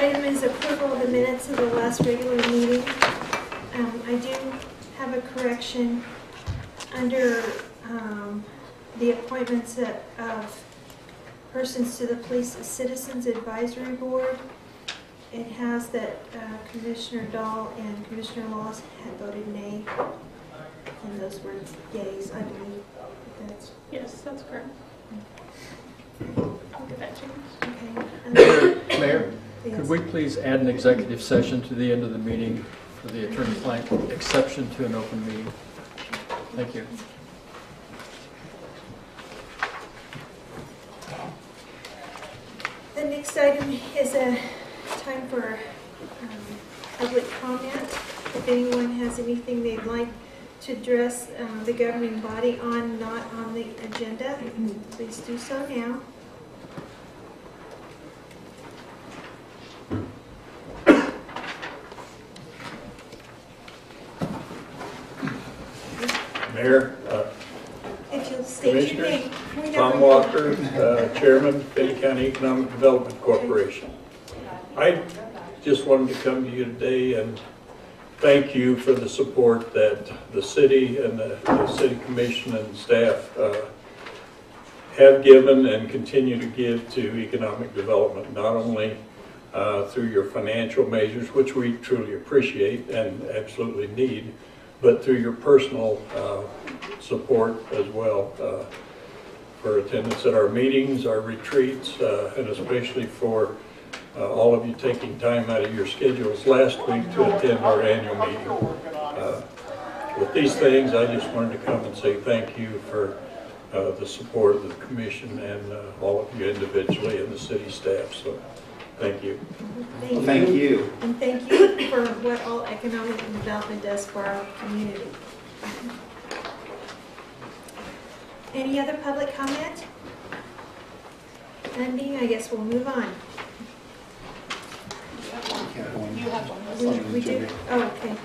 item is approval of the minutes of the last regular meeting. I do have a correction under the appointments of persons to the Police Citizens Advisory Board. It has that Commissioner Dahl and Commissioner Laws had voted nay, and those were yays, I believe. Yes, that's correct. I'll get that changed. Okay. Mayor, Yes. could we please add an executive session to the end of the meeting for the attorney-client exception to an open meeting? Thank you. The next item is a time for public comment. If anyone has anything they'd like to address the governing body on, not on the agenda, please do so now. Mayor, If you'll state your name. We never Tom know. Walker, Chairman, Benton County Economic Development Corporation. I just wanted to come to you today and thank you for the support that the city and the city commission and staff have given and continue to give to economic development, not only through your financial measures, which we truly appreciate and absolutely need, but through your personal support as well, for attendance at our meetings, our retreats, and especially for all of you taking time out of your schedules last week to attend our annual meeting. With these things, I just wanted to come and say thank you for the support of the commission and all of you individually and the city staff. So thank you. Thank you. And thank you for what all economic development does for our community. Any other public comment? None being, I guess we'll move on. You have one. We do? Oh, okay.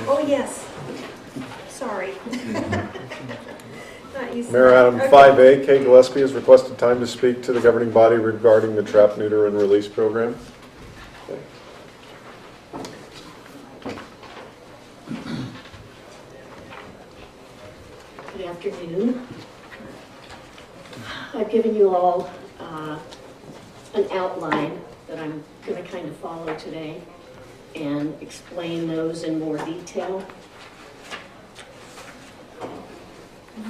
Oh, yes. Sorry. Not used to Mayor that. Item Okay. 5A, Kay Gillespie has requested time to speak to the governing body regarding the trap, neuter, and release program. Good afternoon. I've given you all an outline that I'm going to kind of follow today and explain those in more detail.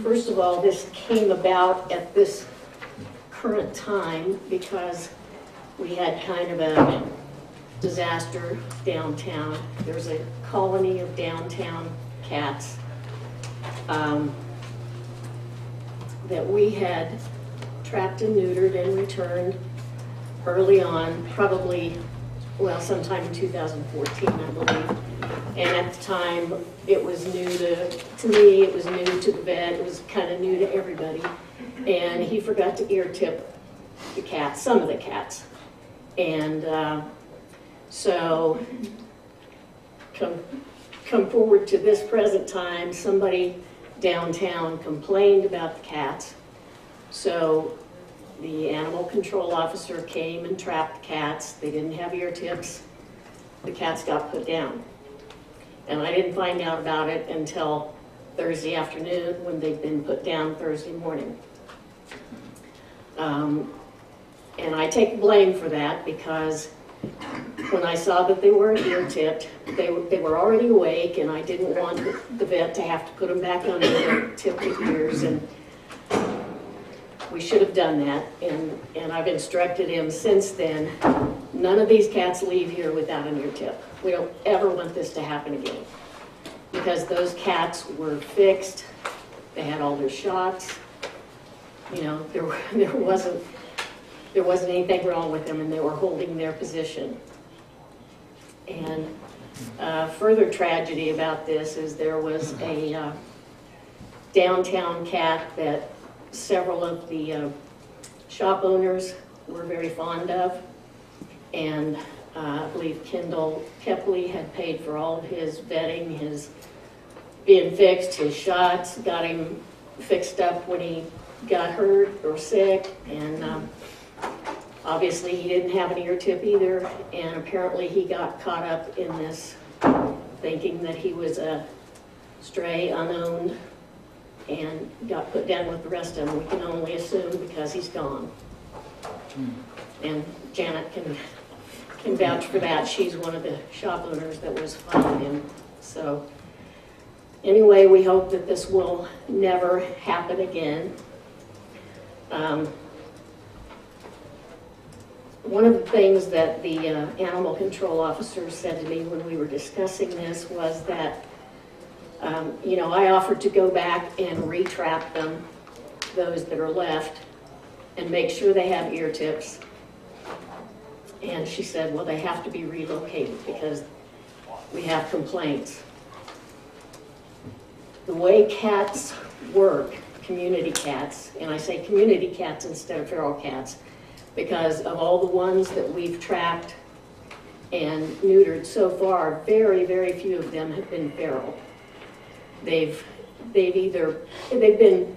First of all, this came about at this current time because we had kind of a disaster downtown. There's a colony of downtown cats that we had trapped and neutered and returned early on, probably, well, sometime in 2014, I believe. And at the time, it was new to me, it was new to the vet, it was kind of new to everybody. And he forgot to ear tip the cats, some of the cats. And so, come forward to this present time, somebody downtown complained about the cats. So the animal control officer came and trapped the cats. They didn't have ear tips. The cats got put down. And I didn't find out about it until Thursday afternoon when they'd been put down Thursday morning. And I take blame for that because when I saw that they weren't ear tipped, they were already awake, and I didn't want the vet to have to put them back on their tipped ears, and we should have done that. And I've instructed him since then, none of these cats leave here without an ear tip. We don't ever want this to happen again, because those cats were fixed, they had all their shots, you know, there wasn't anything wrong with them, and they were holding their position. And further tragedy about this is there was a downtown cat that several of the shop owners were very fond of, and I believe Kendall Kepley had paid for all of his vetting, his being fixed, his shots, got him fixed up when he got hurt or sick, and Obviously, he didn't have an ear tip either, and apparently he got caught up in this, thinking that he was a stray, unowned, and got put down with the rest of them. We can only assume because he's gone. And Janet can vouch for that. She's one of the shop owners that was following him. So anyway, we hope that this will never happen again. One of the things that the animal control officer said to me when we were discussing this was that, I offered to go back and retrap them, those that are left, and make sure they have ear tips. And she said, well, they have to be relocated because we have complaints. The way cats work, community cats, and I say community cats instead of feral cats, because of all the ones that we've trapped and neutered so far, very, very few of them have been feral. They've been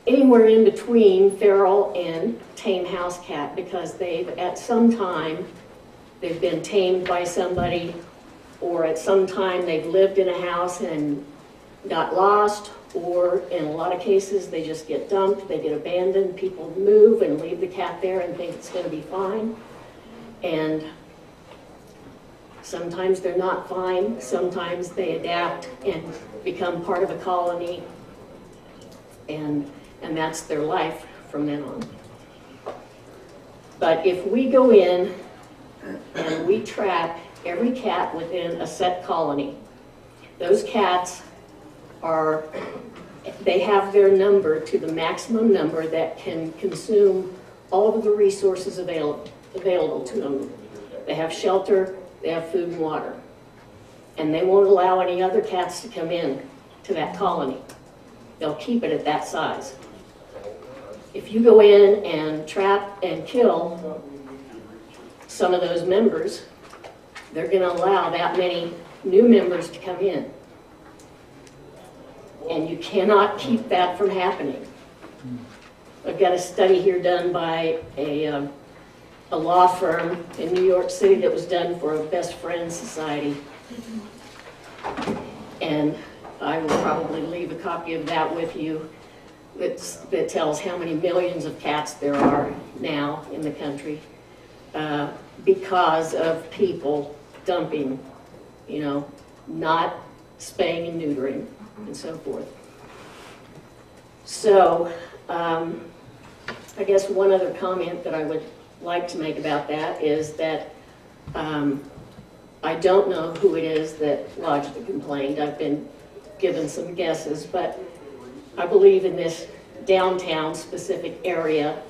anywhere in between feral and tame house cat, because at some time they've been tamed by somebody, or at some time they've lived in a house and got lost, or in a lot of cases they just get dumped, they get abandoned, people move and leave the cat there and think it's going to be fine. And sometimes they're not fine, sometimes they adapt and become part of a colony, and that's their life from then on. But if we go in and we trap every cat within a set colony, those cats they have their number to the maximum number that can consume all of the resources available to them. They have shelter, they have food and water, and they won't allow any other cats to come in to that colony. They'll keep it at that size. If you go in and trap and kill some of those members, they're going to allow that many new members to come in. And you cannot keep that from happening. I've got a study here done by a law firm in New York City that was done for a Best Friends Society. And I will probably leave a copy of that with you that tells how many millions of cats there are now in the country because of people dumping, not spaying and neutering and so forth. So I guess one other comment that I would like to make about that is that I don't know who it is that lodged the complaint. I've been given some guesses, but I believe in this downtown specific area,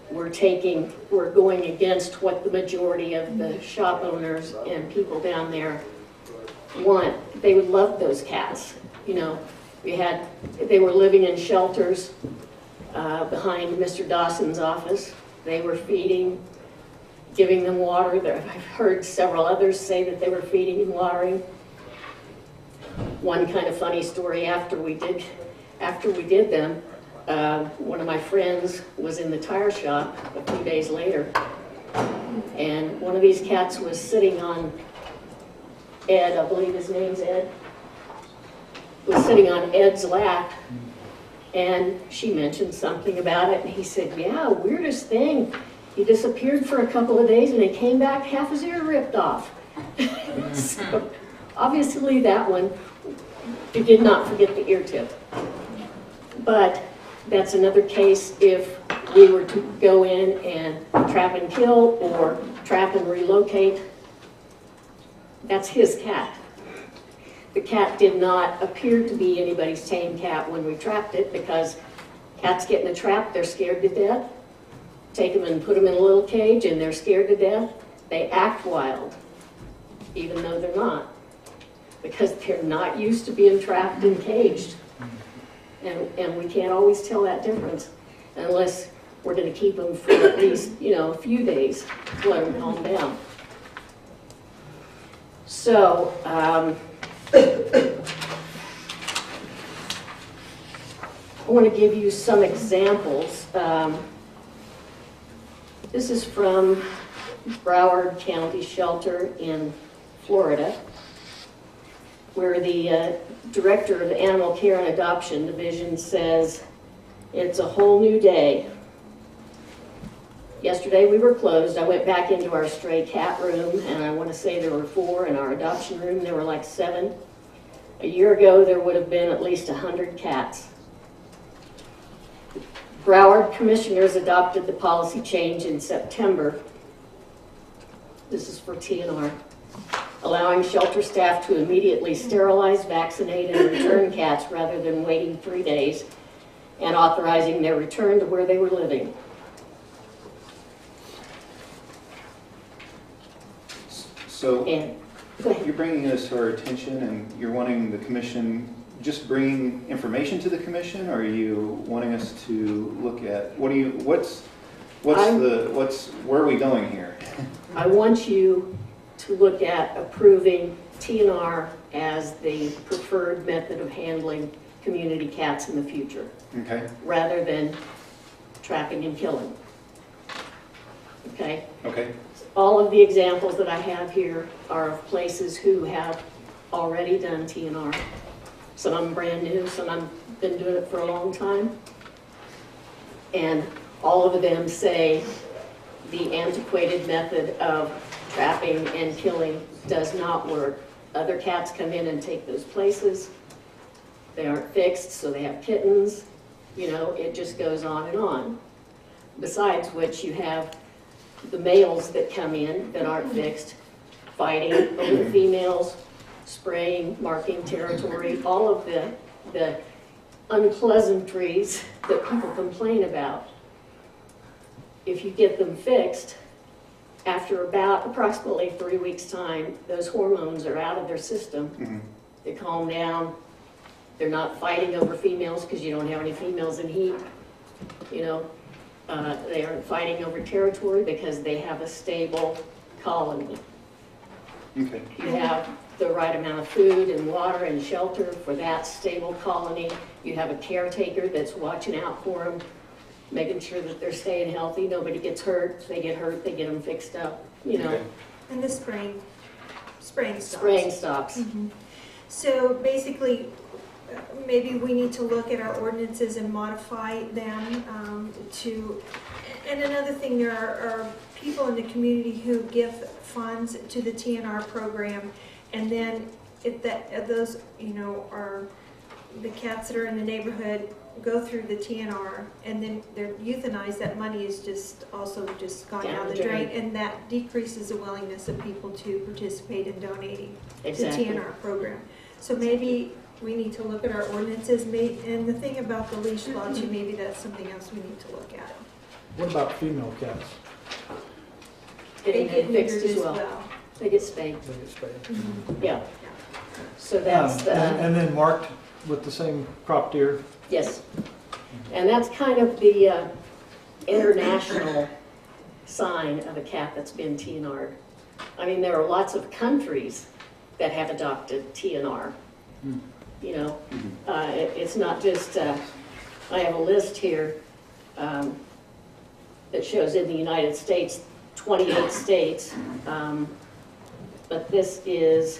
we're going against what the majority of the shop owners and people down there want. They would love those cats. They were living in shelters behind Mr. Dawson's office. They were feeding, giving them water. I've heard several others say that they were feeding and watering. One kind of funny story, after we did them, one of my friends was in the tire shop a few days later, and one of these cats was sitting on Ed, I believe his name's Ed, was sitting on Ed's lap, and she mentioned something about it, and he said, yeah, weirdest thing, he disappeared for a couple of days and he came back half his ear ripped off. So obviously that one, he did not forget the ear tip. But that's another case if we were to go in and trap and kill or trap and relocate. That's his cat. The cat did not appear to be anybody's tame cat when we trapped it, because cats get in a trap, they're scared to death. Take them and put them in a little cage and they're scared to death. They act wild, even though they're not, because they're not used to being trapped and caged. And we can't always tell that difference unless we're going to keep them for at least, a few days to let them calm down. So, I want to give you some examples. This is from Broward County Shelter in Florida, where the director of the Animal Care and Adoption Division says, "It's a whole new day. Yesterday we were closed. I went back into our stray cat room, and I want to say there were 4. In our adoption room, there were like 7. A year ago, there would have been at least 100 cats." Broward commissioners adopted the policy change in September. This is for TNR. Allowing shelter staff to immediately sterilize, vaccinate, and return cats rather than waiting 3 days, and authorizing their return to where they were living. So And go ahead. you're bringing this to our attention and you're wanting the commission, just bringing information to the commission? Or are you wanting us to look at, where are we going here? I want you to look at approving TNR as the preferred method of handling community cats in the future, Okay, rather than trapping and killing. Okay? okay, All of the examples that I have here are of places who have already done TNR. Some of them brand new, some of them been doing it for a long time. And all of them say the antiquated method of trapping and killing does not work. Other cats come in and take those places. They aren't fixed, so they have kittens. You know, it just goes on and on. Besides which, you have the males that come in that aren't fixed, fighting over the females, spraying, marking territory, all of the unpleasantries that people complain about. If you get them fixed, after about approximately 3 weeks' time, those hormones are out of their system. mhm, They calm down. They're not fighting over females because you don't have any females in heat. You know, they aren't fighting over territory because they have a stable colony. okay, You have the right amount of food and water and shelter for that stable colony. You have a caretaker that's watching out for them, making sure that they're staying healthy. Nobody gets hurt. If they get hurt, they get them fixed up, you know. Okay. And the spraying stops. Spraying stops. Mhm. So basically, maybe we need to look at our ordinances and modify them to, and another thing, there are people in the community who give funds to the TNR program, and then if those, you know, are the cats that are in the neighborhood go through the TNR and then they're euthanized, that money is just also just gone down the drain, and that decreases the willingness of people to participate in donating Exactly. the TNR program. So maybe we need to look at our ordinances, and the thing about the leash law too, maybe that's something else we need to look at. What about female cats? Getting They them get fixed neutered as well. They get spayed. They get spayed. Yeah. So that's the. And then marked with the same crop deer? Yes, and that's kind of the international sign of a cat that's been TNR'd. I mean, there are lots of countries that have adopted TNR. You know, it's not just, I have a list here that shows in the United States, 28 states, but this is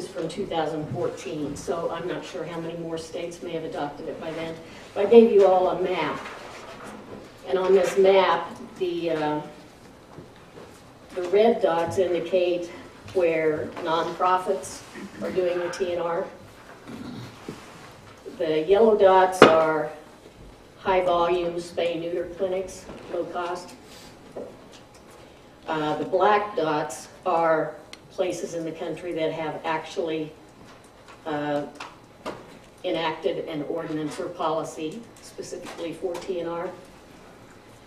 from 2014, so I'm not sure how many more states may have adopted it by then. But I gave you all a map, and on this map, the red dots indicate where nonprofits are doing the TNR. The yellow dots are high-volume spay-neuter clinics, low cost. The black dots are places in the country that have actually enacted an ordinance or policy specifically for TNR.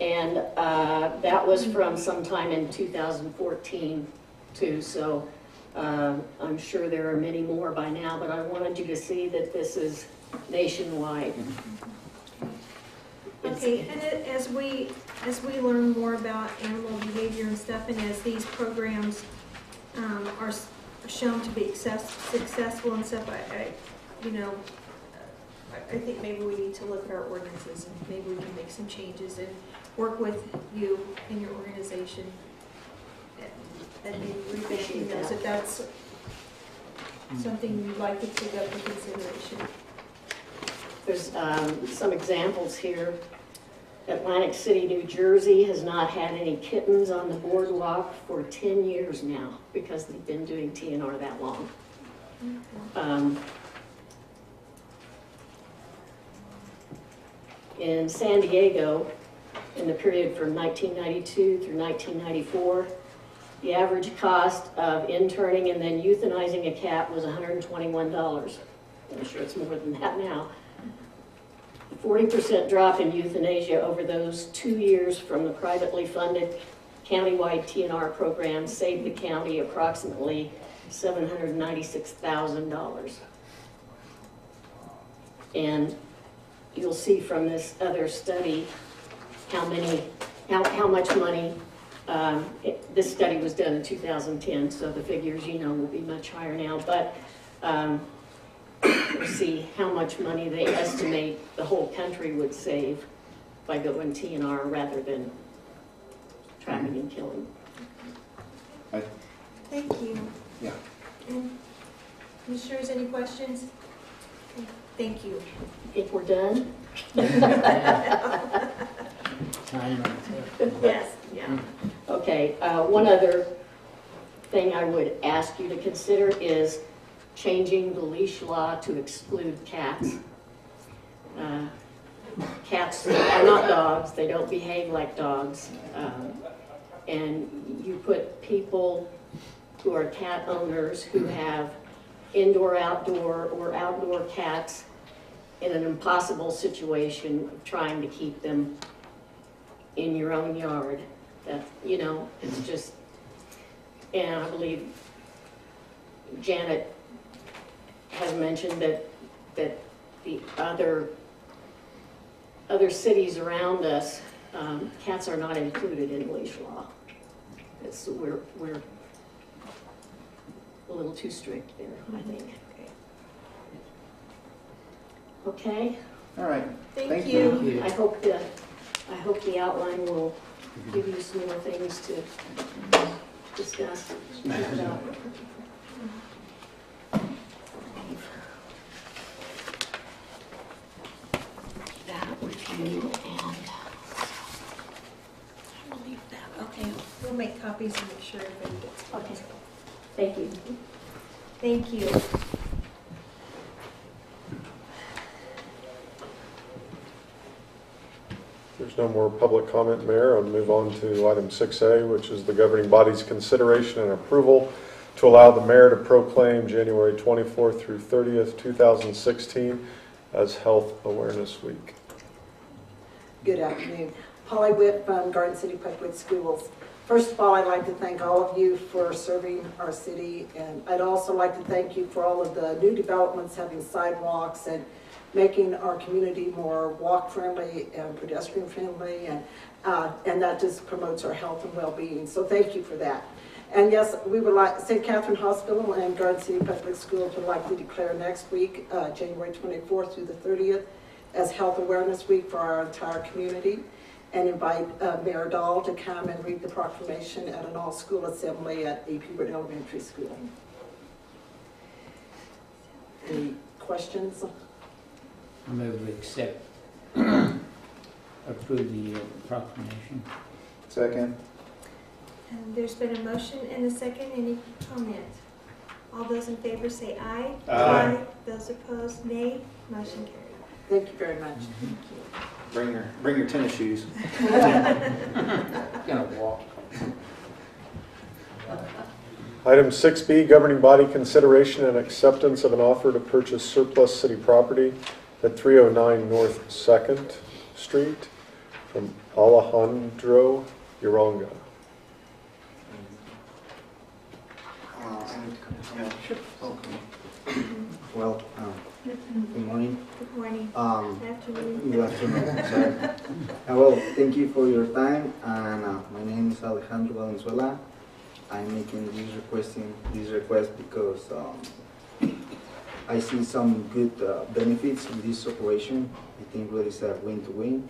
And that was from sometime in 2014 too, so I'm sure there are many more by now, but I wanted you to see that this is nationwide. Okay, and as we learn more about animal behavior and stuff, and as these programs are shown to be successful and stuff, I you know, I think maybe we need to look at our ordinances and maybe we can make some changes and work with you and your organization and maybe revamping those if that's something you'd like to take up for consideration. There's some examples here. Atlantic City, New Jersey has not had any kittens on the boardwalk for 10 years now because they've been doing TNR that long. In San Diego, in the period from 1992 through 1994, the average cost of interning and then euthanizing a cat was $121. I'm sure it's more than that now. 40% drop in euthanasia over those 2 years from the privately funded countywide TNR program saved the county approximately $796,000. And you'll see from this other study how much money, this study was done in 2010, so the figures, will be much higher now, but we'll see how much money they estimate the whole country would save by going TNR rather than trapping and killing. Thank you. Yeah. And Commissioners, any questions? Thank you. If we're done? Yes, yeah. Okay, one other thing I would ask you to consider is changing the leash law to exclude cats. Cats are not dogs, they don't behave like dogs. And you put people who are cat owners who have indoor, outdoor, or outdoor cats in an impossible situation of trying to keep them in your own yard. That, it's just, and I believe Janet has mentioned that the other cities around us, cats are not included in leash law. We're a little too strict there, I think. Okay. All right. Thank you. I hope the outline will give you some more things to discuss. That with you and I believe that. Okay. We'll make copies and make sure everybody gets copies. Okay. Thank you. Thank you. There's no more public comment, Mayor. I'll move on to item 6A, which is the governing body's consideration and approval to allow the mayor to proclaim January 24th through 30th, 2016 as Health Awareness Week. Good afternoon. Polly Witt from Garden City Public Schools. First of all, I'd like to thank all of you for serving our city, and I'd also like to thank you for all of the new developments, having sidewalks and making our community more walk-friendly and pedestrian-friendly, and that just promotes our health and well-being. So thank you for that. And yes, we would like, St. Catherine Hospital and Garden City Public Schools would like to declare next week, January 24th through the 30th, as Health Awareness Week for our entire community, and invite Mayor Dahl to come and read the proclamation at an all-school assembly at A. Hubert Elementary School. Any questions? I move we accept, approve the proclamation. Second. And there's been a motion and a second. Any comment? All those in favor say aye. Aye. Those opposed, nay. Motion carried. Thank you very much. Bring your tennis shoes. Gonna walk. Item 6B, governing body consideration and acceptance of an offer to purchase surplus city property at 309 North 2nd Street from Alejandro Uronga. Well, good morning. Good morning. Afternoon. Good afternoon. Sorry. Well, thank you for your time. And my name is Alejandro Valenzuela. I'm making this request because I see some good benefits in this operation. I think really it's a win-to-win.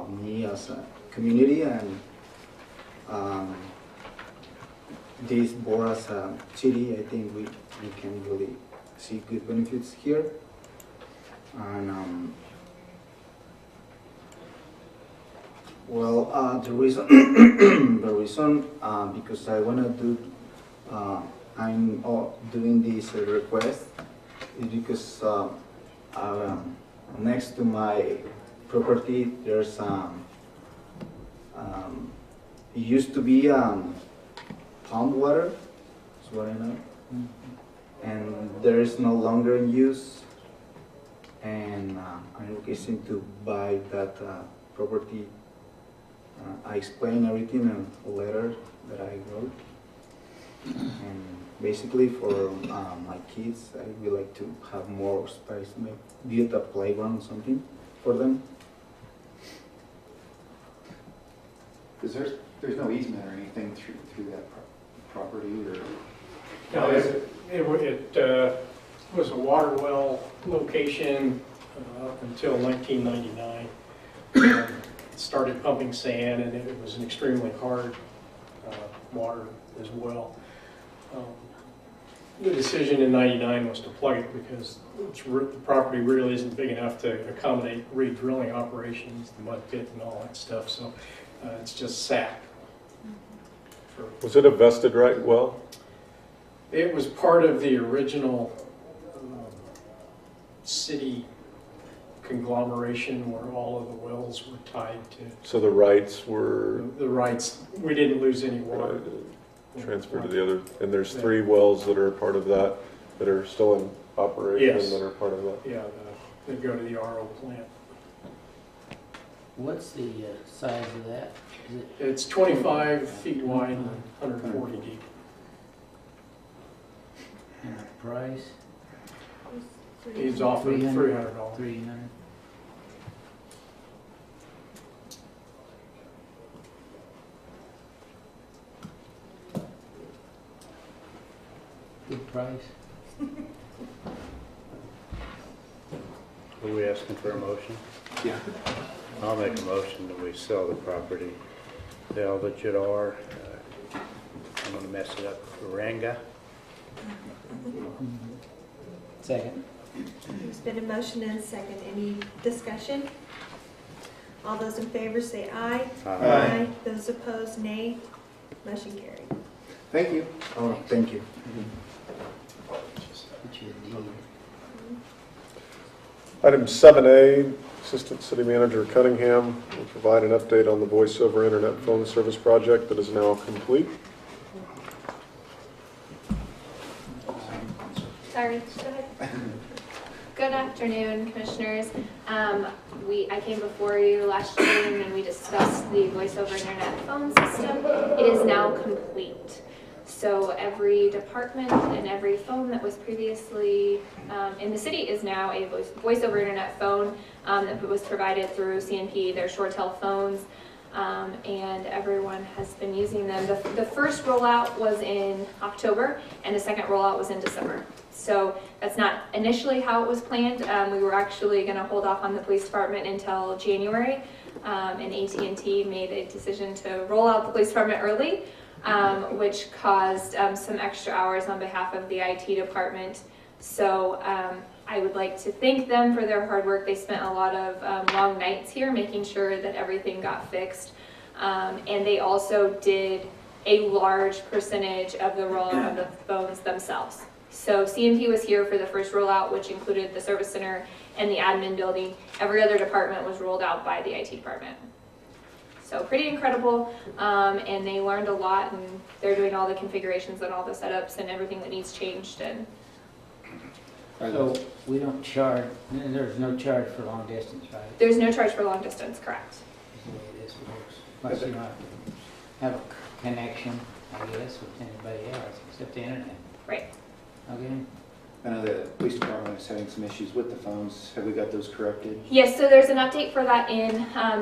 Me as a community and this board as a city, I think we can really see good benefits here. And the reason, because I want to do, I'm doing this request is because next to my property there's it used to be pond water, is what I know, and there is no longer in use, and I'm looking to buy that property. I explained everything in a letter that I wrote, and basically for my kids, I would like to have more space, maybe build a playground, something for them. Because there's no easement or anything through that property, or? No, it was a water well location up until 1999. It started pumping sand, and it was an extremely hard water as well. The decision in '99 was to plug it because the property really isn't big enough to accommodate re-drilling operations, the mud pit and all that stuff, so it's just sat. Was it a vested right well? It was part of the original city conglomeration where all of the wells were tied to. So the rights were The rights, we didn't lose any water. transferred to the other, and there's 3 wells that are part of that are still in operation. Yes. That are part of that. Yeah, they go to the RO plant. What's the size of that? Is it It's 25 feet wide and 140 deep. in the price? He's offering $300. 300. Good price. Are we asking for a motion? Yeah. I'll make a motion that we sell the property to Elva Jadar. I'm going to mess it up. Ranga. Second. There's been a motion and a second. Any discussion? All those in favor say aye. Aye. Those opposed, nay. Motion carried. Thank you. Oh, thank you. Put your deed. Item 7A, Assistant City Manager Cunningham will provide an update on the voice over internet phone service project that is now complete. Sorry, go ahead. Good afternoon, Commissioners. I came before you last June and we discussed the voice over internet phone system. It is now complete. So every department and every phone that was previously in the city is now a voice over internet phone that was provided through CNP, their ShoreTel phones, and everyone has been using them. The first rollout was in October and the second rollout was in December. So that's not initially how it was planned. We were actually going to hold off on the police department until January, and AT&T made a decision to roll out the police department early, which caused some extra hours on behalf of the IT department. So I would like to thank them for their hard work. They spent a lot of long nights here making sure that everything got fixed. And they also did a large percentage of the rollout of the phones themselves. So CNP was here for the first rollout, which included the service center and the admin building. Every other department was rolled out by the IT department. So pretty incredible, and they learned a lot, and they're doing all the configurations and all the setups and everything that needs changed. And So we don't charge, there's no charge for long distance, right? there's no charge for long distance, correct? That's the way this works. Unless you don't have a connection, I guess, with anybody else except the internet. Right. Okay. I know the police department is having some issues with the phones. Have we got those corrected? Yes, so there's an update for that in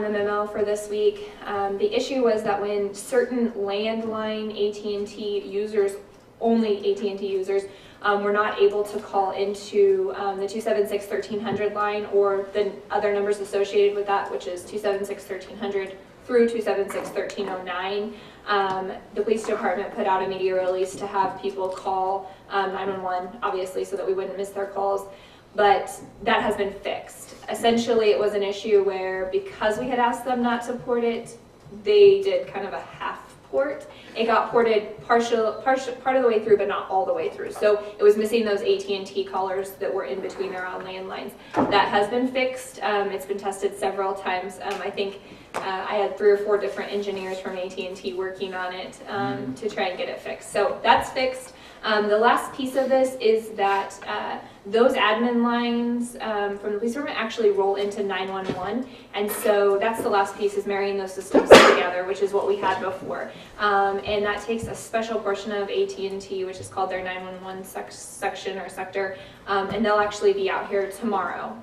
the memo for this week. The issue was that when certain landline AT&T users, only AT&T users, were not able to call into the 276-1300 line or the other numbers associated with that, which is 276-1300 through 276-1309. The police department put out a media release to have people call 911, obviously, so that we wouldn't miss their calls. But that has been fixed. Essentially, it was an issue where because we had asked them not to port it, they did kind of a half port. It got ported part of the way through, but not all the way through. So it was missing those AT&T callers that were in between their own landlines. That has been fixed. It's been tested several times. I think I had 3 or 4 different engineers from AT&T working on it to try and get it fixed. So that's fixed. The last piece of this is that those admin lines from the police department actually roll into 911, and so that's the last piece, is marrying those systems together, which is what we had before. And that takes a special portion of AT&T, which is called their 911 section or sector, and they'll actually be out here tomorrow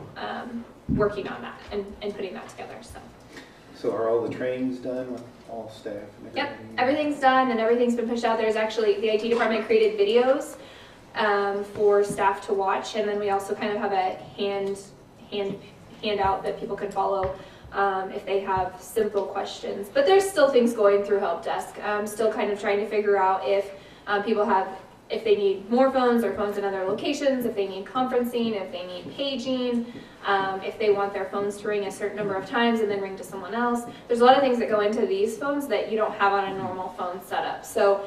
working on that and putting that together. So are all the trainings done with all staff? And Yep, everything's done and everything's been pushed out. There's actually, the IT department created videos for staff to watch, and then we also kind of have a handout that people can follow if they have simple questions. But there's still things going through help desk. Still kind of trying to figure out if people have, if they need more phones or phones in other locations, if they need conferencing, if they need paging, if they want their phones to ring a certain number of times and then ring to someone else. There's a lot of things that go into these phones that you don't have on a normal phone setup. So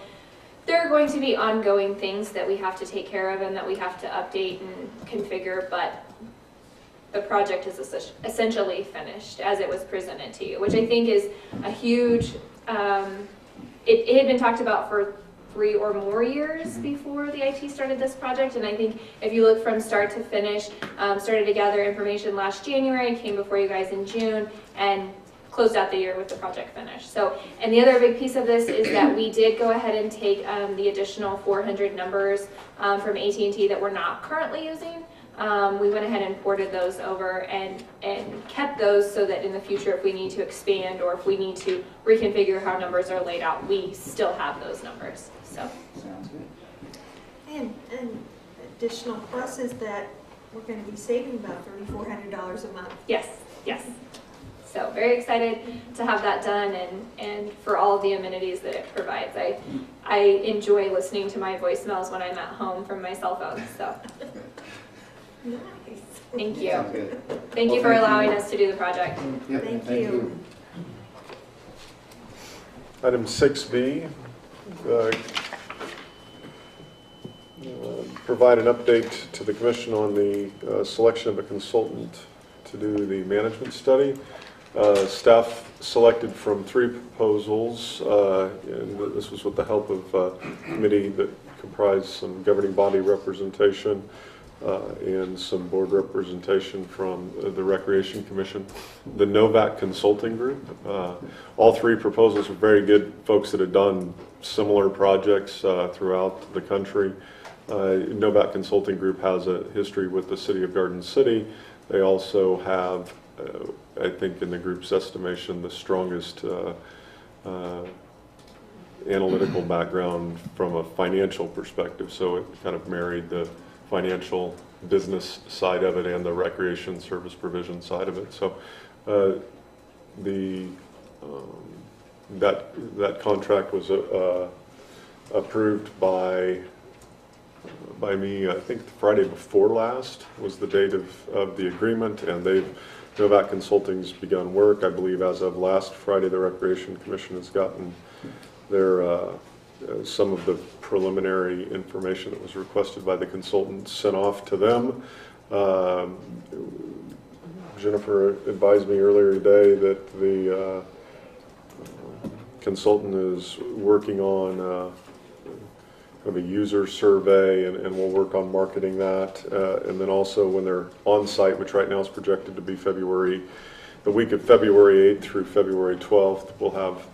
there are going to be ongoing things that we have to take care of and that we have to update and configure, but the project is essentially finished as it was presented to you, which I think is a huge, it had been talked about for 3 or more years before the IT started this project, and I think if you look from start to finish, started to gather information last January, came before you guys in June, and closed out the year with the project finished. So, and the other big piece of this is that we did go ahead and take the additional 400 numbers from AT&T that we're not currently using. We went ahead and ported those over and kept those so that in the future, if we need to expand or if we need to reconfigure how numbers are laid out, we still have those numbers. So sounds good. And additional plus is that we're going to be saving about $3,400 a month. Yes, yes. So very excited to have that done and for all of the amenities that it provides. I enjoy listening to my voicemails when I'm at home from my cell phone. So nice. Thank you. Sounds good. Thank you for allowing us to do the project. Yep, Thank you. Item 6B, provide an update to the commission on the selection of a consultant to do the management study. Staff selected from 3 proposals, and this was with the help of a committee that comprised some governing body representation and some board representation from the Recreation Commission. The Novak Consulting Group. All 3 proposals were very good folks that had done similar projects throughout the country. Novak Consulting Group has a history with the City of Garden City. They also have, I think in the group's estimation, the strongest analytical background from a financial perspective. So it kind of married the financial business side of it and the recreation service provision side of it. So that contract was approved by me, I think Friday before last was the date of the agreement, and Novak Consulting's begun work. I believe as of last Friday, the Recreation Commission has gotten their some of the preliminary information that was requested by the consultant sent off to them. Jennifer advised me earlier today that the consultant is working on kind of a user survey, and we'll work on marketing that. And then also when they're on site, which right now is projected to be the week of February 8th through February 12th, we'll have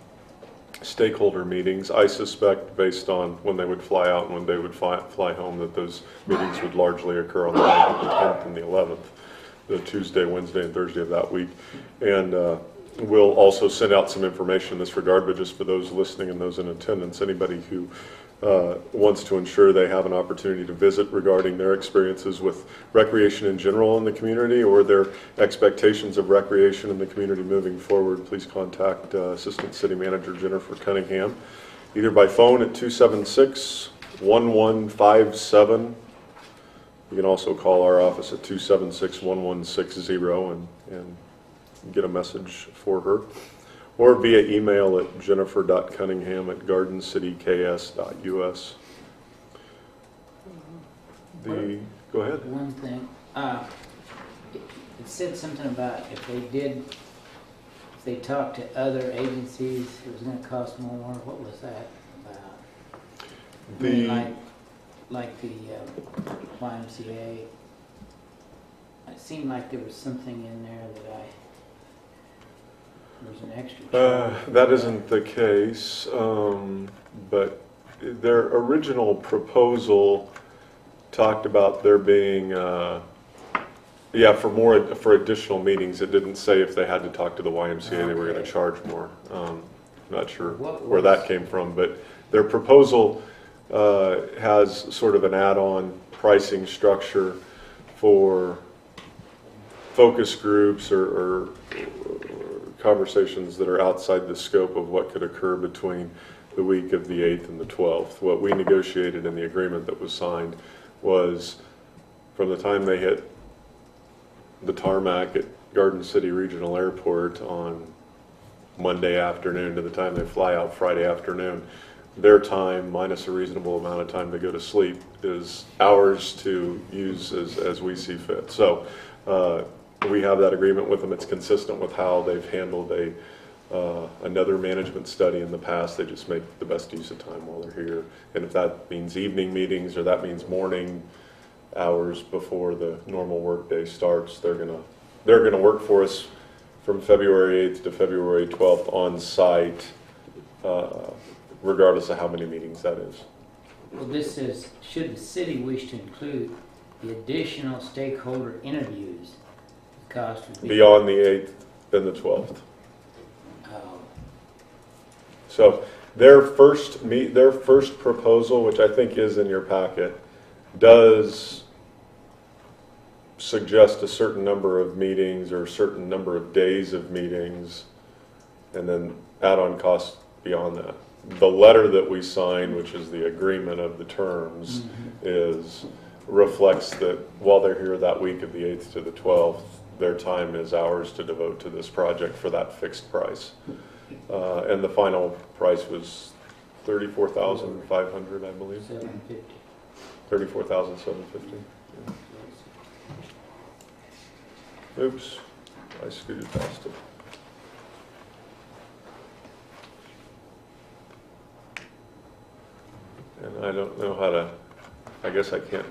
stakeholder meetings. I suspect, based on when they would fly out and when they would fly home, that those meetings would largely occur on the 9th, the 10th, and the 11th, the Tuesday, Wednesday, and Thursday of that week. And we'll also send out some information in this regard, but just for those listening and those in attendance, anybody who wants to ensure they have an opportunity to visit regarding their experiences with recreation in general in the community or their expectations of recreation in the community moving forward, please contact Assistant City Manager Jennifer Cunningham, either by phone at 276-1157. You can also call our office at 276-1160 and get a message for her, or via email at jennifer.cunningham@gardencityks.us. Go ahead. One thing, it said something about if they talked to other agencies, it was gonna cost more. What was that about? I mean, like the YMCA. It seemed like there was something in there that there was an extra charge. That isn't the case, but their original proposal talked about there being, for additional meetings. It didn't say if they had to talk to the YMCA, they were going to charge more. Not sure where that came from, but their proposal has sort of an add-on pricing structure for focus groups or conversations that are outside the scope of what could occur between the week of the 8th and the 12th. What we negotiated in the agreement that was signed was from the time they hit the tarmac at Garden City Regional Airport on Monday afternoon to the time they fly out Friday afternoon, their time minus a reasonable amount of time to go to sleep is ours to use as we see fit. So we have that agreement with them. It's consistent with how they've handled another management study in the past. They just make the best use of time while they're here. And if that means evening meetings or that means morning hours before the normal workday starts, they're gonna work for us from February 8th to February 12th on site, regardless of how many meetings that is. Well, this says, should the city wish to include the additional stakeholder interviews, the cost would be Beyond the 8th and the 12th. So their first proposal, which I think is in your packet, does suggest a certain number of meetings or a certain number of days of meetings, and then add-on costs beyond that. The letter that we signed, which is the agreement of the terms, reflects that while they're here that week of the 8th to the 12th, their time is ours to devote to this project for that fixed price. And the final price was $34,500, I believe. $750. $34,750. Yeah. Oops, I scooted past it. And I don't know how to, I guess I can't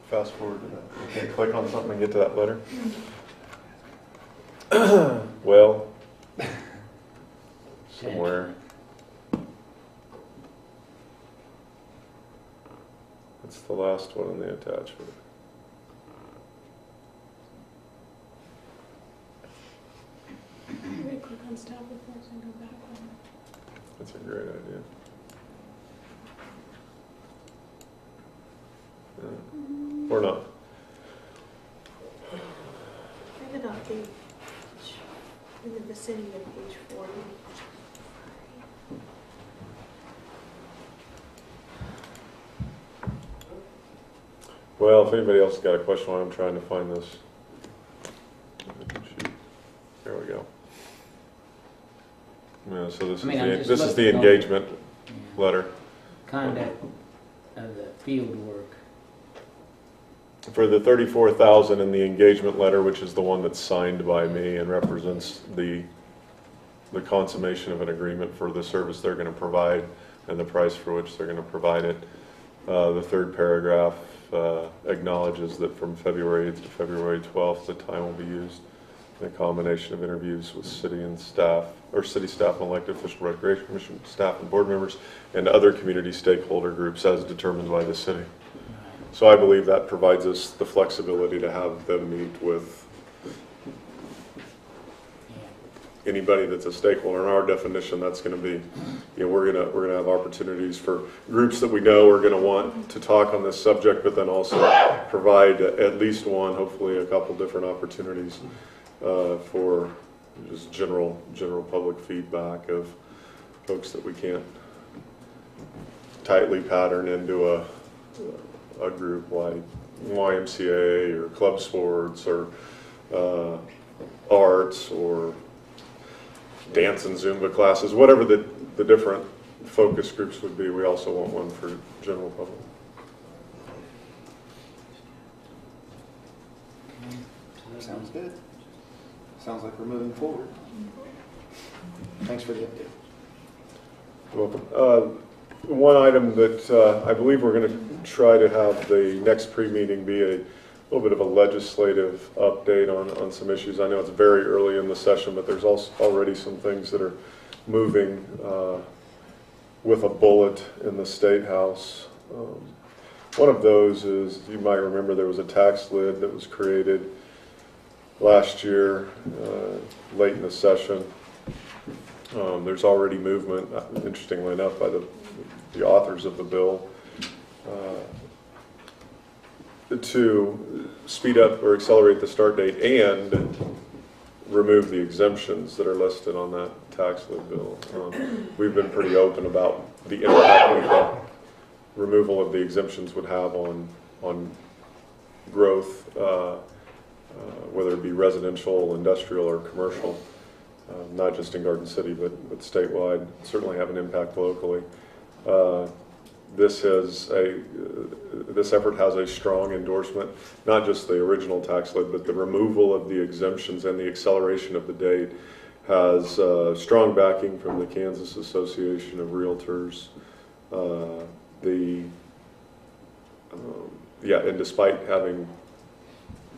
fast forward to that. I can't click on something and get to that letter. Well, somewhere. That's the last one in the attachment. Maybe click on staff reports and go back on. That's a great idea. Or not. I have it on page, in the vicinity of page 40. Well, if anybody else has got a question while I'm trying to find this. There we go. Yeah, so this is the engagement letter. Conduct of the field work. For the $34,000 in the engagement letter, which is the one that's signed by me and represents the consummation of an agreement for the service they're going to provide and the price for which they're going to provide it. The third paragraph acknowledges that from February 8th to February 12th, the time will be used in a combination of interviews with city and staff, or city staff and elected official recreation commission staff and board members, and other community stakeholder groups as determined by the city. So I believe that provides us the flexibility to have them meet with anybody that's a stakeholder. In our definition, that's going to be, we're going to have opportunities for groups that we know are going to want to talk on this subject, but then also provide at least one, hopefully a couple different opportunities for just general public feedback of folks that we can't tightly pattern into a group like YMCA or club sports or arts or dance and Zumba classes, whatever the different focus groups would be. We also want one for general public. Sounds good. Sounds like we're moving forward. Thanks for the update. You're welcome. One item that I believe we're going to try to have the next pre-meeting be a little bit of a legislative update on some issues. I know it's very early in the session, but there's also already some things that are moving with a bullet in the State House. One of those is, you might remember, there was a tax lid that was created last year, late in the session. There's already movement, interestingly enough, by the authors of the bill to speed up or accelerate the start date and remove the exemptions that are listed on that tax lid bill. We've been pretty open about the impact that the removal of the exemptions would have on growth, whether it be residential, industrial, or commercial. Not just in Garden City, but statewide. Certainly have an impact locally. This effort has a strong endorsement, not just the original tax lid, but the removal of the exemptions and the acceleration of the date has strong backing from the Kansas Association of Realtors. And despite having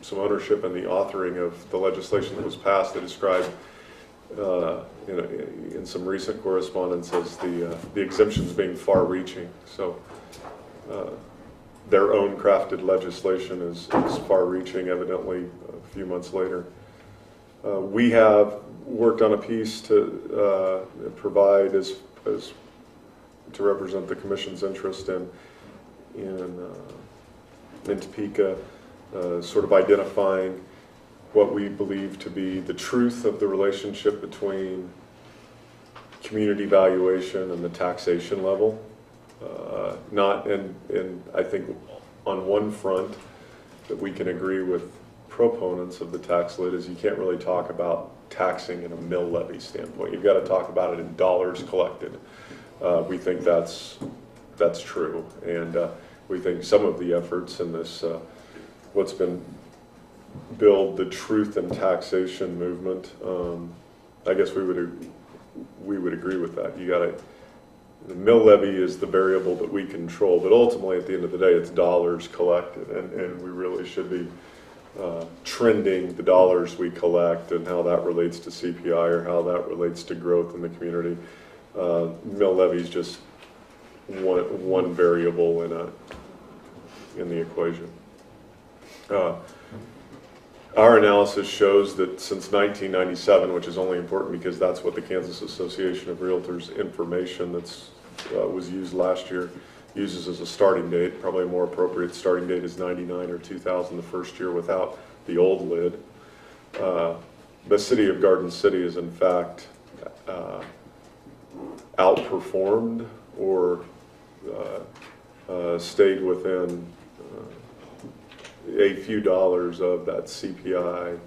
some ownership in the authoring of the legislation that was passed that described in some recent correspondence as the exemptions being far-reaching. So their own crafted legislation is far-reaching, evidently, a few months later. We have worked on a piece to provide as to represent the Commission's interest in Topeka, sort of identifying what we believe to be the truth of the relationship between community valuation and the taxation level. I think on one front that we can agree with proponents of the tax lid is you can't really talk about taxing in a mill levy standpoint. You've got to talk about it in dollars collected. We think that's true, and we think some of the efforts in this, what's been build the truth in taxation movement, I guess we would agree with that. The mill levy is the variable that we control, but ultimately at the end of the day it's dollars collected, and we really should be trending the dollars we collect and how that relates to CPI or how that relates to growth in the community. Mill levy is just one variable in the equation. Our analysis shows that since 1997, which is only important because that's what the Kansas Association of Realtors information that was used last year uses as a starting date. Probably a more appropriate starting date is 99 or 2000, the first year without the old lid. The city of Garden City is in fact outperformed or stayed within a few dollars of that CPI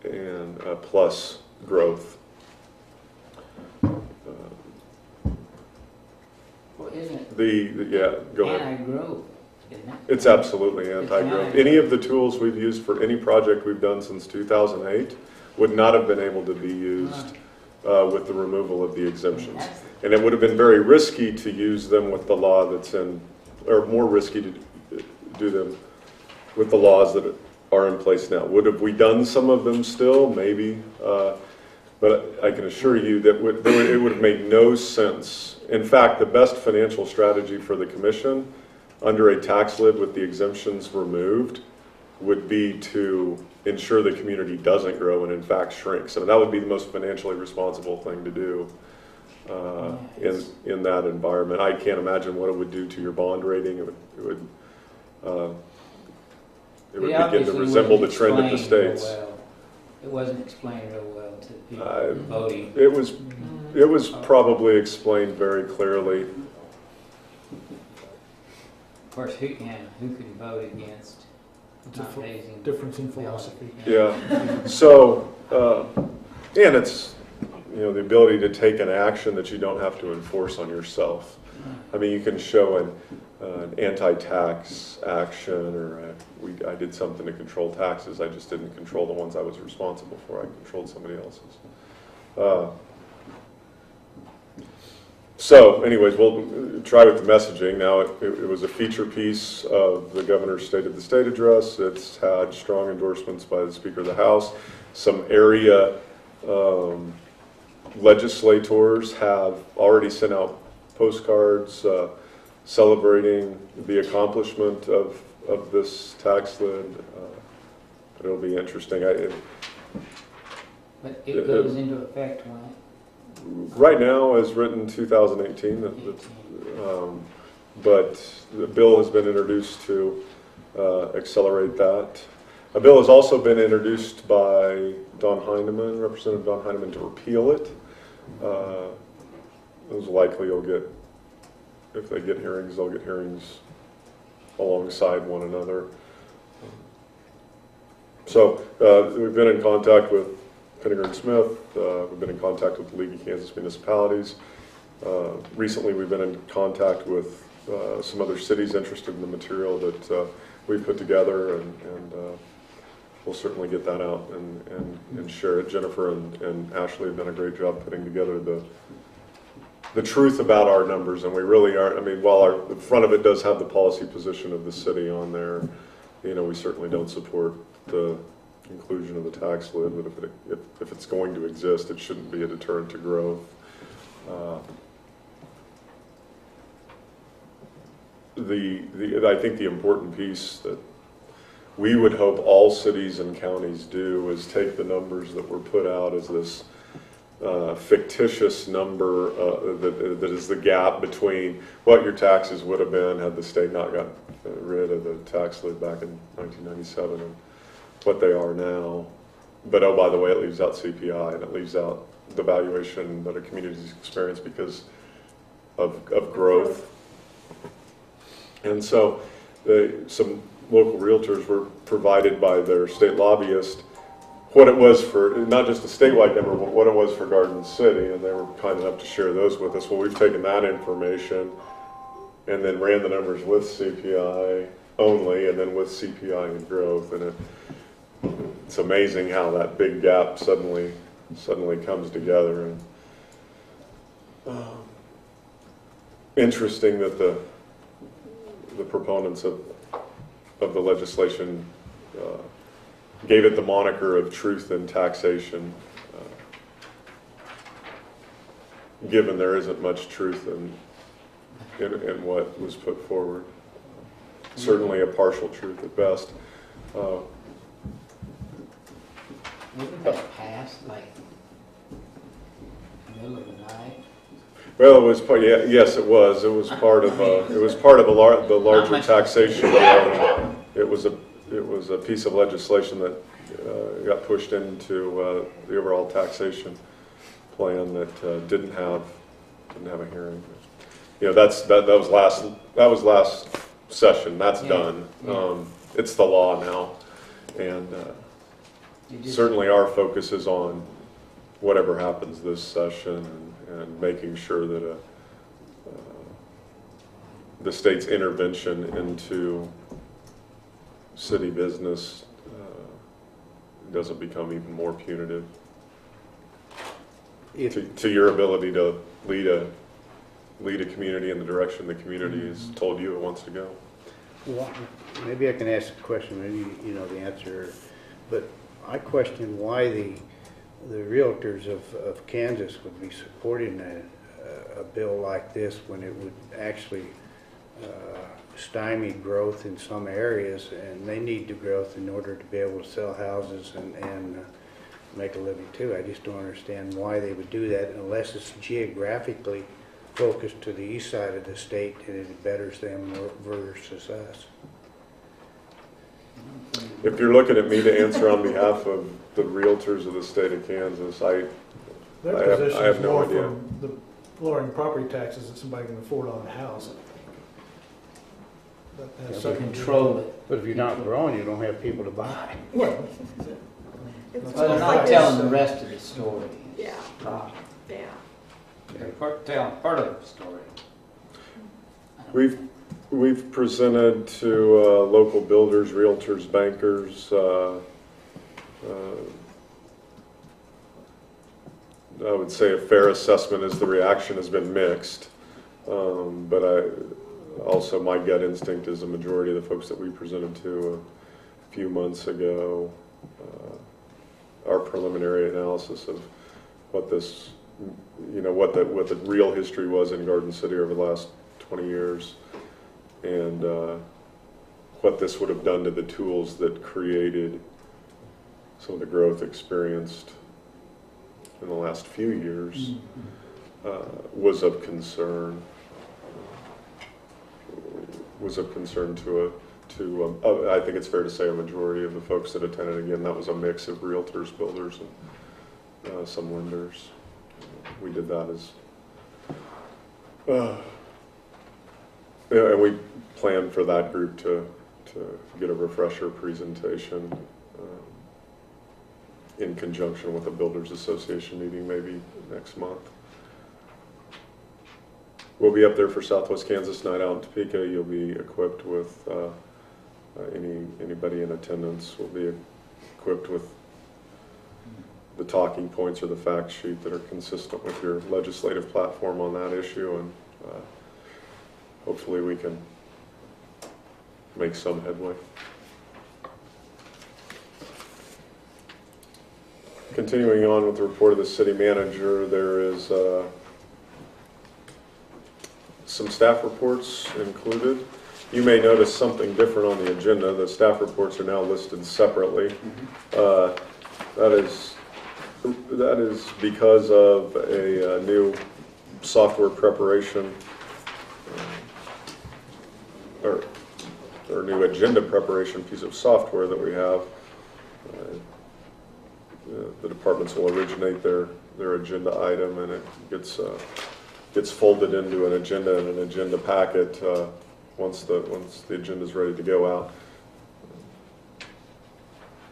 and plus growth. Well, isn't it Go ahead. anti-growth, isn't it? It's absolutely anti-growth. Any of the tools we've used for any project we've done since 2008 would not have been able to be used with the removal of the exemptions. And it would have been very risky to use them with the law that's in, or more risky to do them with the laws that are in place now. Would we done some of them still? Maybe. But I can assure you that it would have made no sense. In fact, the best financial strategy for the Commission under a tax lid with the exemptions removed would be to ensure the community doesn't grow and in fact shrinks. And that would be the most financially responsible thing to do in that environment. I can't imagine what it would do to your bond rating. It would begin to resemble the trend of the states. It wasn't explained real well to the people voting. It was probably explained very clearly. Of course, who can vote against not raising? Difference in philosophy. Yeah. So, and it's, you know, the ability to take an action that you don't have to enforce on yourself. I mean, you can show an anti-tax action, or I did something to control taxes. I just didn't control the ones I was responsible for. I controlled somebody else's. So anyways, we'll try with the messaging. Now, it was a feature piece of the governor's State of the State address. It's had strong endorsements by the Speaker of the House. Some area legislators have already sent out postcards celebrating the accomplishment of this tax lid. It'll be interesting. But it goes into effect when? Right now, as written 2018, but the bill has been introduced to accelerate that. A bill has also been introduced by Don Heineman, Representative Don Heineman, to repeal it. It's likely you'll get, if they get hearings, they'll get hearings alongside one another. So we've been in contact with Pinniger and Smith. We've been in contact with the League of Kansas Municipalities. Recently, we've been in contact with some other cities interested in the material that we've put together, and we'll certainly get that out and share it. Jennifer and Ashley have done a great job putting together the truth about our numbers, and we really are. I mean, while the front of it does have the policy position of the city on there, you know, we certainly don't support the inclusion of the tax lid, but if it's going to exist, it shouldn't be a deterrent to growth. I think the important piece that we would hope all cities and counties do is take the numbers that were put out as this fictitious number that is the gap between what your taxes would have been had the state not got rid of the tax lid back in 1997 and what they are now. But oh, by the way, it leaves out CPI, and it leaves out the valuation that a community's experienced because of growth. And so some local realtors were provided by their state lobbyist what it was for, not just a statewide number, but what it was for Garden City, and they were kind enough to share those with us. Well, we've taken that information and then ran the numbers with CPI only, and then with CPI and growth, and it's amazing how that big gap suddenly comes together. And interesting that the proponents of the legislation gave it the moniker of truth in taxation, given there isn't much truth in what was put forward. Certainly a partial truth at best. Wasn't that passed like middle of the night? Well, it was part. Yeah, yes, it was. It was part of. It was part of the larger taxation bill. It was a piece of legislation that got pushed into the overall taxation plan that didn't have a hearing. You know, that was last session. That's done. It's the law now, and certainly our focus is on whatever happens this session and making sure that the state's intervention into city business doesn't become even more punitive to your ability to lead a community in the direction the community has told you it wants to go. Well, maybe I can ask a question, maybe you know the answer, but I question why the realtors of Kansas would be supporting a bill like this when it would actually stymied growth in some areas, and they need the growth in order to be able to sell houses and make a living too. I just don't understand why they would do that unless it's geographically focused to the east side of the state and it betters them versus us. If you're looking at me to answer on behalf of the realtors of the state of Kansas, I Their have position is no more idea. from the lowering property taxes that somebody can afford on a house. That has Yeah, something to do Control with- it. But if you're not growing, you don't have people to buy. Well, It's Well, Well, they're more not like telling the rest of the story. Yeah, yeah. They're telling part of the story. We've presented to local builders, realtors, bankers, I would say a fair assessment is the reaction has been mixed. But also my gut instinct is the majority of the folks that we presented to a few months ago, our preliminary analysis of what this, what the real history was in Garden City over the last 20 years, and what this would have done to the tools that created some of the growth experienced in the last few years, was of concern. To I think it's fair to say a majority of the folks that attended. Again, that was a mix of realtors, builders, and some lenders. We did that as, and we planned for that group to get a refresher presentation in conjunction with a Builders Association meeting maybe next month. We'll be up there for Southwest Kansas Night Out in Topeka. You'll be equipped with, anybody in attendance will be equipped with the talking points or the fact sheet that are consistent with your legislative platform on that issue, and hopefully we can make some headway. Continuing on with the report of the city manager, there is some staff reports included. You may notice something different on the agenda. The staff reports are now listed separately. That is because of a new software preparation or new agenda preparation piece of software that we have. The departments will originate their agenda item, and it gets folded into an agenda and an agenda packet once the agenda is ready to go out.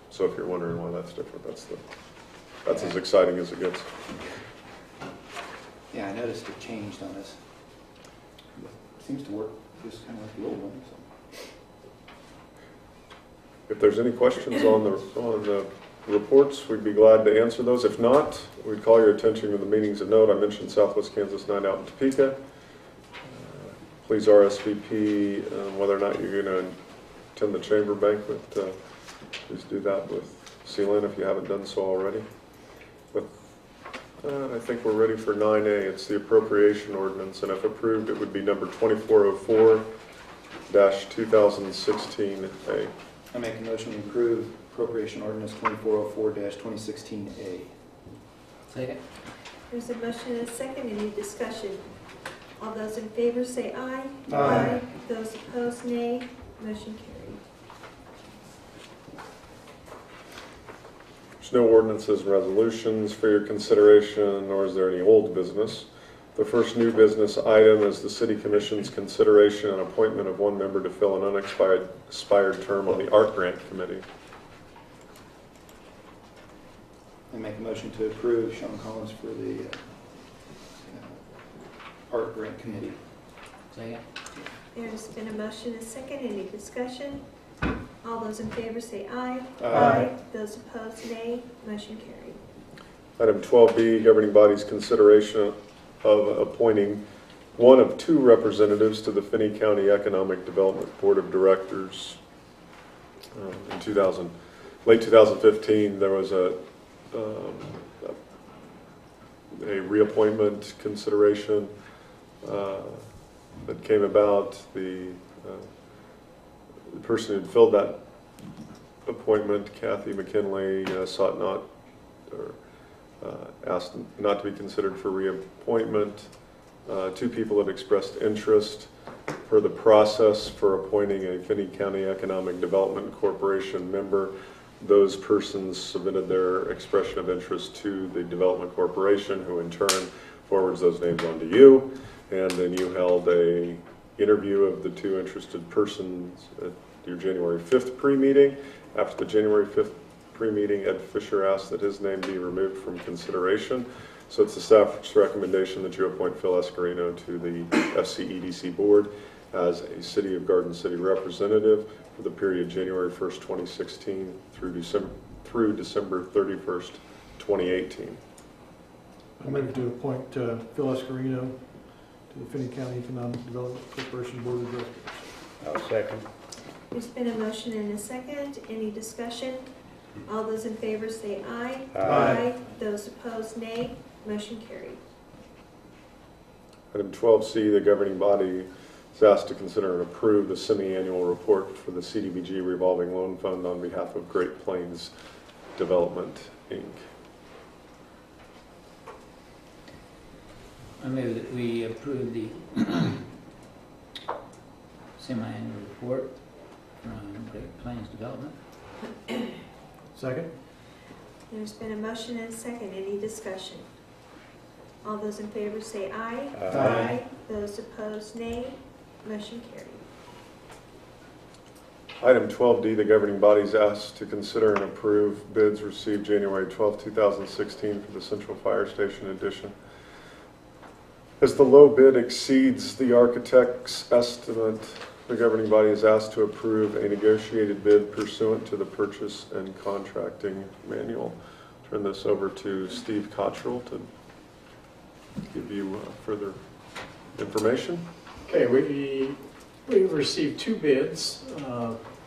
So if you're wondering why that's different, that's as exciting as it gets. Yeah, I noticed it changed on us. It seems to work just kind of like the old one. So. If there's any questions on the reports, we'd be glad to answer those. If not, we'd call your attention to the meetings of note. I mentioned Southwest Kansas Night Out in Topeka. Please RSVP whether or not you're going to attend the chamber banquet. Please do that with Sealand if you haven't done so already. But I think we're ready for 9A. It's the appropriation ordinance, and if approved, it would be number 2404-2016A. I make a motion to approve appropriation ordinance 2404-2016A. Second. There's a motion and a second. Any discussion? All those in favor say aye. Aye. Those opposed, nay. Motion carried. There's no ordinances and resolutions for your consideration, nor is there any old business. The first new business item is the City Commission's consideration and appointment of one member to fill an unexpired term on the Art Grant Committee. I make a motion to approve Sean Collins for the Art Grant Committee. Second. There's been a motion and a second. Any discussion? All those in favor say aye. Aye. Those opposed, nay. Motion carried. Item 12B, governing bodies consideration of appointing one of two representatives to the Finney County Economic Development Board of Directors. In late 2015, there was a reappointment consideration that came about. The The person who filled that appointment, Kathy McKinley, sought not, or asked not to be considered for reappointment. 2 people have expressed interest for the process for appointing a Finney County Economic Development Corporation member. Those persons submitted their expression of interest to the Development Corporation, who in turn forwards those names on to you. And then you held a interview of the 2 interested persons at your January 5th pre-meeting. After the January 5th pre-meeting, Ed Fisher asked that his name be removed from consideration. So it's the staff's recommendation that you appoint Phil Escarino to the FCEDC board as a City of Garden City representative for the period January 1st, 2016 through December 31st, 2018. I move to appoint Phil Escarino to the Finney County Economic Development Corporation Board of Directors. I'll second. There's been a motion and a second. Any discussion? All those in favor say aye. Aye. Those opposed, nay. Motion carried. Item 12C, the governing body is asked to consider and approve the semi-annual report for the CDBG revolving loan fund on behalf of Great Plains Development, Inc. I move that we approve the semi-annual report from Great Plains Development. Second? There's been a motion and a second. Any discussion? All those in favor say aye. Aye. Those opposed, nay. Motion carried. Item 12D, the governing body is asked to consider and approve bids received January 12, 2016 for the Central Fire Station addition. As the low bid exceeds the architect's estimate, the governing body is asked to approve a negotiated bid pursuant to the purchase and contracting manual. Turn this over to Steve Cottrell to give you further information. Okay, we received 2 bids.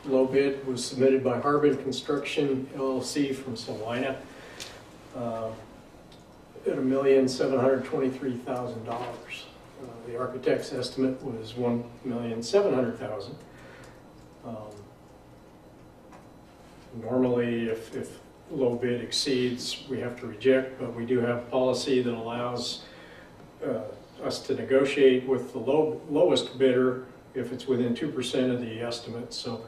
Low bid was submitted by Harbin Construction LLC from Salina at $1,723,000. The architect's estimate was $1,700,000. Normally, if low bid exceeds, we have to reject, but we do have a policy that allows us to negotiate with the lowest bidder if it's within 2% of the estimate. So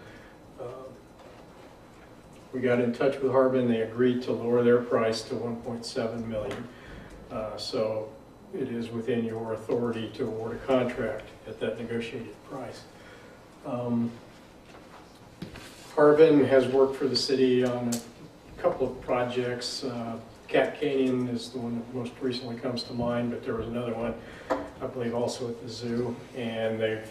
we got in touch with Harbin. They agreed to lower their price to $1.7 million. So it is within your authority to award a contract at that negotiated price. Harbin has worked for the city on a couple of projects. Cat Canyon is the one that most recently comes to mind, but there was another one, I believe, also at the zoo, and they've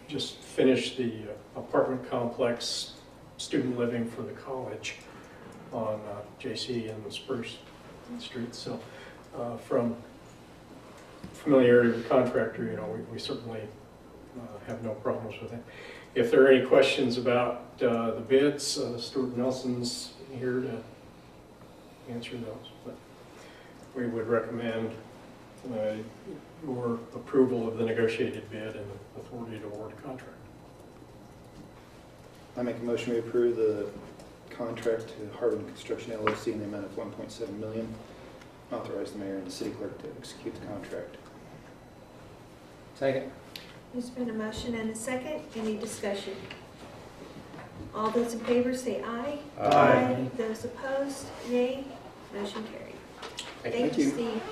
just finished the apartment complex, student living for the college on JC and Spruce Street. So from familiarity with the contractor, you know, we certainly have no problems with it. If there are any questions about the bids, Stuart Nelson's here to answer those. But we would recommend your approval of the negotiated bid and the authority to award a contract. I make a motion we approve the contract to Harbin Construction LLC in the amount of $1.7 million. Authorize the mayor and the city clerk to execute the contract. Second. There's been a motion and a second. Any discussion? All those in favor say aye. Aye. Those opposed, nay. Motion carried. Thank you. Steve.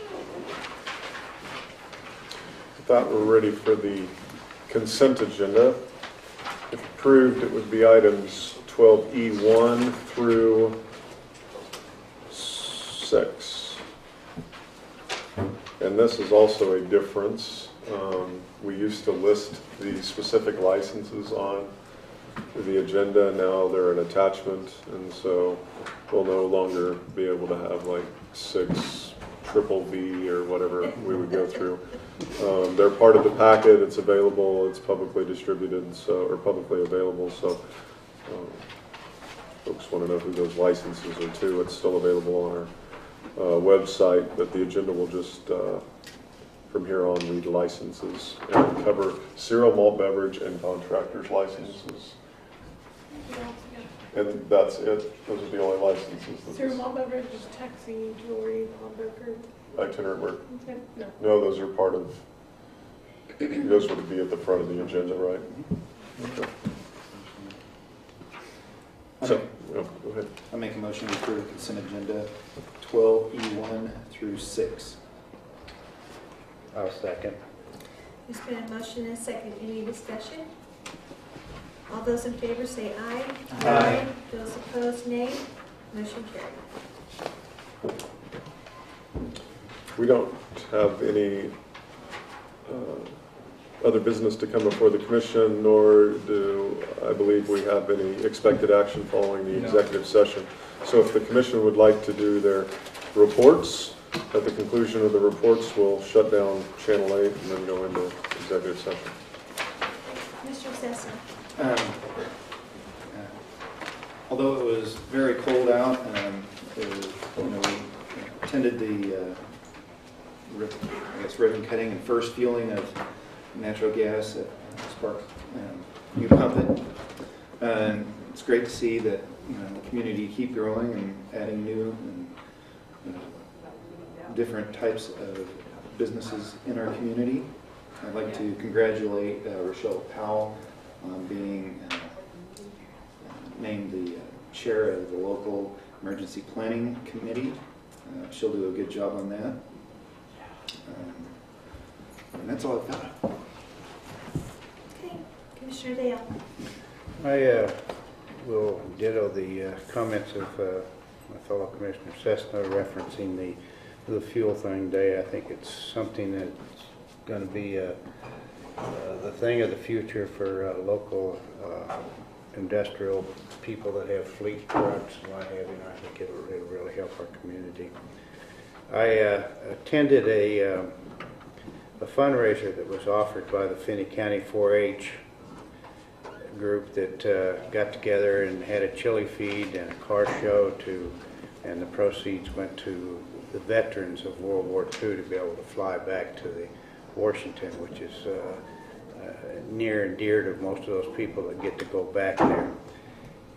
With that, we're ready for the consent agenda. If approved, it would be items 12E1 through 6. And this is also a difference. We used to list the specific licenses on the agenda, now they're an attachment, and so we'll no longer be able to have like 6 triple B or whatever we would go through. They're part of the packet, it's available, it's publicly distributed, so, or publicly available, so folks want to know who those licenses are to. It's still available on our website, but the agenda will just from here on read licenses and cover cereal malt beverage and contractors licenses And that's it? Those are the only licenses? that Through this mall beverage, taxi, jewelry, pawnbroker. itinerant work? No. No, those are part of, those would be at the front of the agenda, right? Okay. So, yeah, go ahead. I make a motion to approve consent agenda 12E1 through 6. I'll second. There's been a motion and a second. Any discussion? All those in favor say aye. Aye. Those opposed, nay. Motion carried. We don't have any other business to come before the commission, nor do I believe we have any expected action following the executive session. So if the commission would like to do their reports, at the conclusion of the reports, we'll shut down Channel 8 and then go into executive session. Mr. Sessa. Although it was very cold out, we attended the ribbon cutting and first fueling of natural gas at Spark. You pump it. And it's great to see that the community keep growing and adding new and different types of businesses in our community. I'd like to congratulate Rochelle Powell on being named the chair of the local emergency planning committee. She'll do a good job on that. And that's all I've got. Okay. Commissioner Dale. I will ditto the comments of my fellow Commissioner Cessna referencing the fuel thing day. I think it's something that's going to be the thing of the future for local industrial people that have fleet trucks and what have you. And I think it'll really help our community. I attended a fundraiser that was offered by the Finney County 4-H group that got together and had a chili feed and a car show and the proceeds went to the veterans of World War II to be able to fly back to the Washington, which is near and dear to most of those people that get to go back there.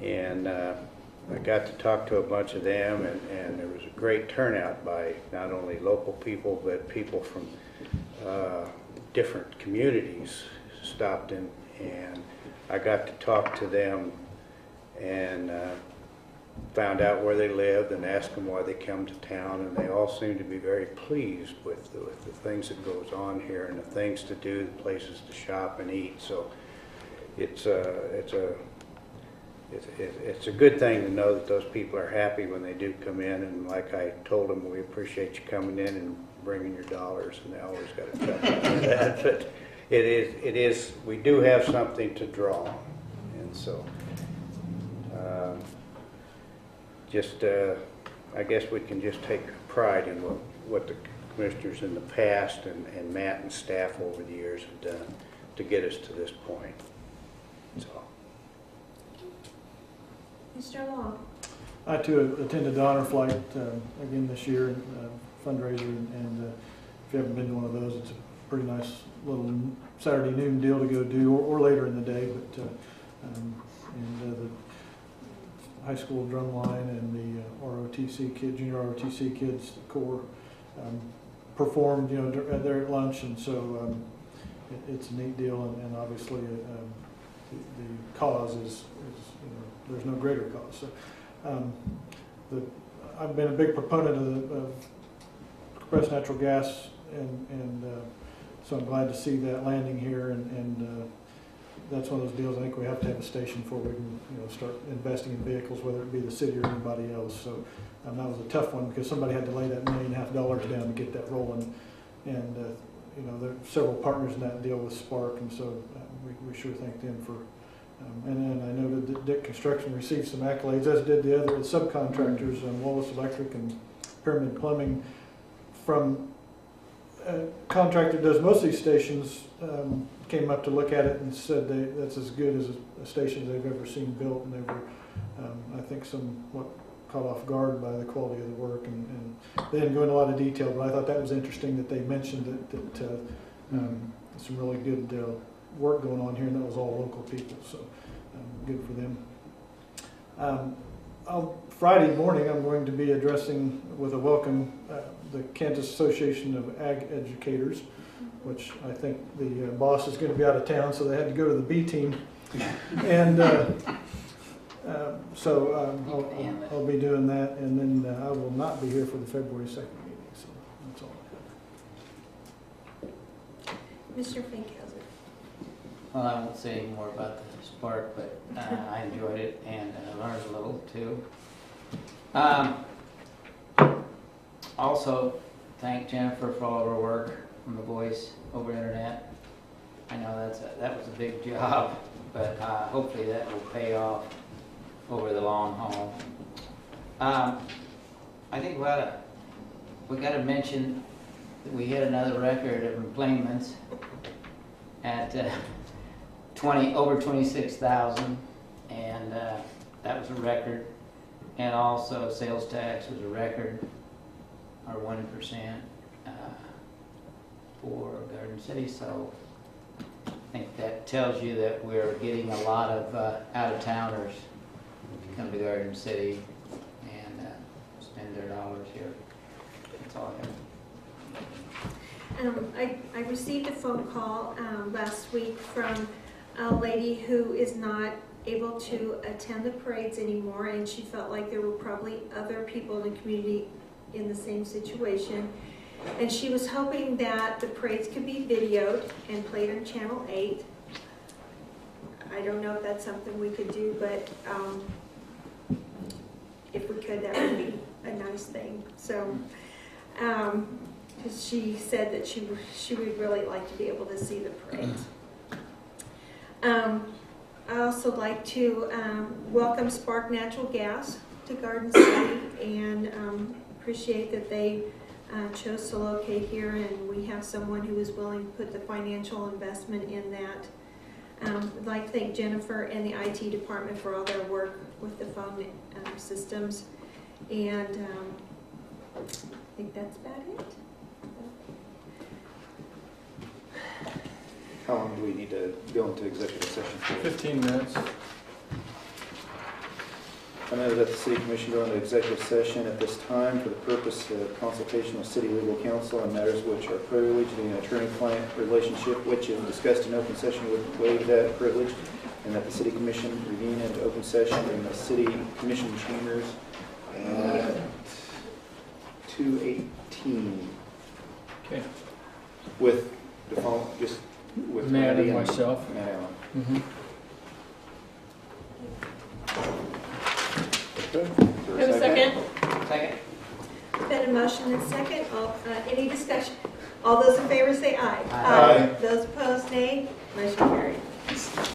And I got to talk to a bunch of them, and there was a great turnout by not only local people, but people from different communities stopped in, and I got to talk to them and found out where they lived and asked them why they come to town, and they all seemed to be very pleased with the things that goes on here and the things to do, the places to shop and eat. So it's a good thing to know that those people are happy when they do come in, and like I told them, we appreciate you coming in and bringing your dollars, and they always got to chuckle at that. But it is we do have something to draw on, and so I guess we can just take pride in what the commissioners in the past and Matt and staff over the years have done to get us to this point. So. Mr. Long. I too attended the honor flight again this year, fundraiser, and if you haven't been to one of those, it's a pretty nice little Saturday noon deal to go do, or later in the day. But the high school drum line and the ROTC kids, junior ROTC kids, the corps performed, there at lunch, and so it's a neat deal, and obviously the cause is there's no greater cause. So I've been a big proponent of compressed natural gas, and so I'm glad to see that landing here, and that's one of those deals I think we have to have a station for we can start investing in vehicles, whether it be the city or anybody else. So that was a tough one because somebody had to lay that $1.5 million down to get that rolling, and there are several partners in that deal with Spark, and so we sure thank them for. And then I noted that Dick Construction received some accolades, as did the other subcontractors, Wallace Electric and Pyramid Plumbing. From a contractor that does most of these stations, came up to look at it and said that's as good as a station they've ever seen built, and they were, I think, somewhat caught off guard by the quality of the work, and they didn't go into a lot of detail, but I thought that was interesting that they mentioned that some really good work going on here, and that was all local people, so good for them. Friday morning, I'm going to be addressing with a welcome the Kansas Association of Ag Educators, which I think the boss is going to be out of town, so they had to go to the B team. And I'll be doing that, and then I will not be here for the February 2nd meeting, so that's all I have. Mr. Finkhauser. Well, I won't say any more about the Spark, but I enjoyed it and learned a little too. Also, thank Jennifer for all of her work on the voice over internet. I know that was a big job, but hopefully that will pay off over the long haul. I think we got to mention that we hit another record of employments at over 26,000, and that was a record. And also sales tax was a record, or 1% for Garden City. So I think that tells you that we're getting a lot of out-of-towners to come to Garden City and spend their dollars here. That's all I have. I received a phone call last week from a lady who is not able to attend the parades anymore, and she felt like there were probably other people in the community in the same situation. And she was hoping that the parades could be videoed and played on Channel 8. I don't know if that's something we could do, but if we could, that would be a nice thing. So, because she said that she would really like to be able to see the parades. I also like to welcome Spark Natural Gas to Garden City, and appreciate that they chose to locate here, and we have someone who is willing to put the financial investment in that. I'd like to thank Jennifer and the IT department for all their work with the phone systems, and I think that's about it. How long do we need to go into executive session for? 15 minutes. I know that the City Commission go into executive session at this time for the purpose of consultation with City Legal Counsel on matters which are privileged in an attorney-client relationship, which is discussed in open session would waive that privilege, and that the City Commission convene into open session in the City Commission chambers at 2:18. Okay. With the phone, just with Matt Randy and myself. Matt Allen. Mm-hmm. Have a second? Second. Been a motion and second. Any discussion? All those in favor say aye. Aye. Those opposed, nay. Motion carried.